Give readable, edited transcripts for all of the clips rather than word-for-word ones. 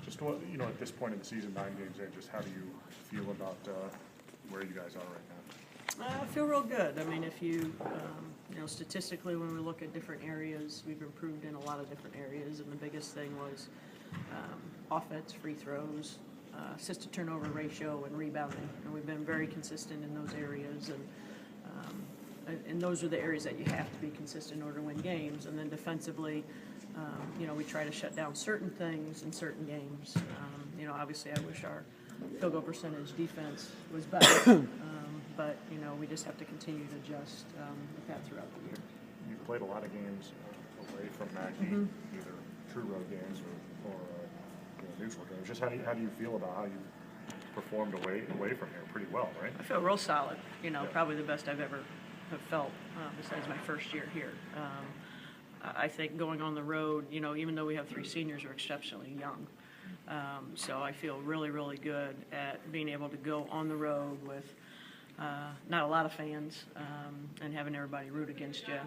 Just what, at this point in the season, 9 games in, just how do you feel about where you guys are right now? I feel real good. I mean, if you, statistically, when we look at different areas, we've improved in a lot of different areas, and the biggest thing was offense, free throws, assist-to-turnover ratio, and rebounding. And we've been very consistent in those areas, and those are the areas that you have to be consistent in order to win games. And then defensively, we try to shut down certain things in certain games. Obviously, I wish our field goal percentage defense was better, but we just have to continue to adjust with that throughout the year. You've played a lot of games away from Mackey, either true road games or neutral games. Just how do you feel about how you performed away from here? Pretty well, right? I feel real solid. Probably the best I've ever have felt besides my first year here. I think going on the road, even though we have 3 seniors, we're exceptionally young. So I feel really, really good at being able to go on the road with not a lot of fans and having everybody root against you,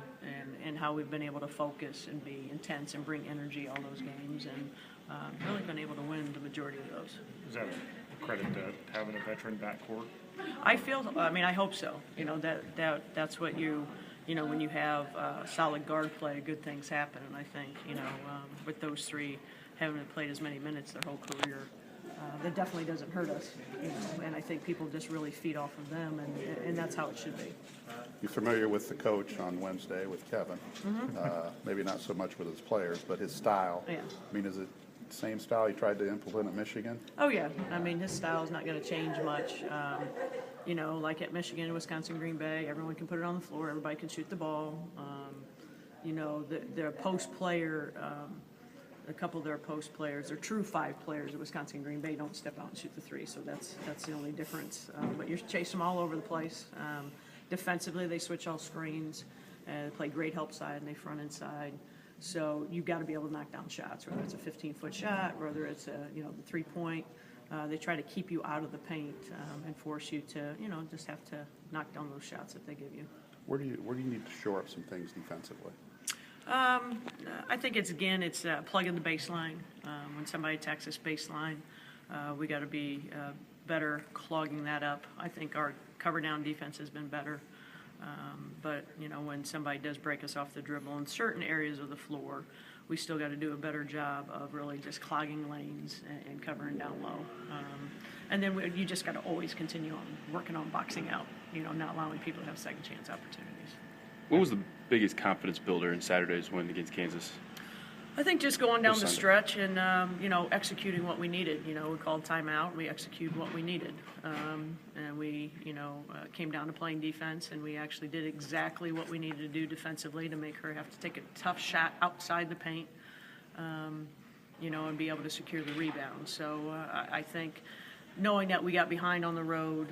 and how we've been able to focus and be intense and bring energy all those games, and really been able to win the majority of those. Is that a credit to having a veteran backcourt? I hope so. That's what when you have solid guard play, good things happen. And I think, with those 3 having played as many minutes their whole career, that definitely doesn't hurt us. And I think people just really feed off of them, and that's how it should be. You're familiar with the coach on Wednesday, with Kevin. Maybe not so much with his players, but his style. Yeah. I mean, is it the same style he tried to implement at Michigan? Oh, yeah. I mean, his style is not going to change much. Like at Michigan, Wisconsin, Green Bay, everyone can put it on the floor. Everybody can shoot the ball. Their post player, a couple of their post players, their true 5 players at Wisconsin and Green Bay don't step out and shoot the 3, so that's the only difference. But you're chasing them all over the place. Defensively, they switch all screens. They play great help side, and they front inside. So you've got to be able to knock down shots, whether it's a 15-foot shot, whether it's the 3-point. They try to keep you out of the paint and force you to, just have to knock down those shots that they give you. Where do you need to shore up some things defensively? I think it's plugging the baseline. When somebody attacks this baseline, we got to be better clogging that up. I think our cover down defense has been better. But when somebody does break us off the dribble in certain areas of the floor, we still got to do a better job of really just clogging lanes and covering down low. And then you just got to always continue on working on boxing out, not allowing people to have second chance opportunities. What was the biggest confidence builder in Saturday's win against Kansas? I think just going down the stretch and, executing what we needed. We called timeout and we executed what we needed. And we, came down to playing defense, and we actually did exactly what we needed to do defensively to make her have to take a tough shot outside the paint, and be able to secure the rebound. So I think knowing that we got behind on the road,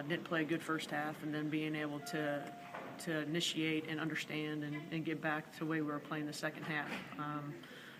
didn't play a good first half, and then being able to initiate and understand and get back to the way we were playing the second half.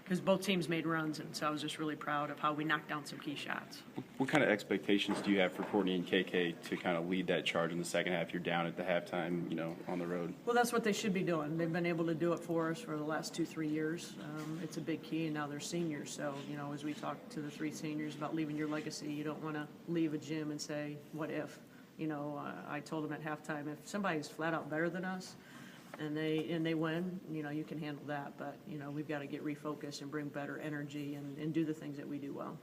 Because both teams made runs, and so I was just really proud of how we knocked down some key shots. What kind of expectations do you have for Courtney and KK to kind of lead that charge in the second half? You're down at the halftime, on the road. Well, that's what they should be doing. They've been able to do it for us for the last 2-3 years. It's a big key, and now they're seniors. So, as we talk to the 3 seniors about leaving your legacy, you don't want to leave a gym and say, what if? I told them at halftime, if somebody's flat out better than us and they win, you can handle that. But, we've got to get refocused and bring better energy and do the things that we do well.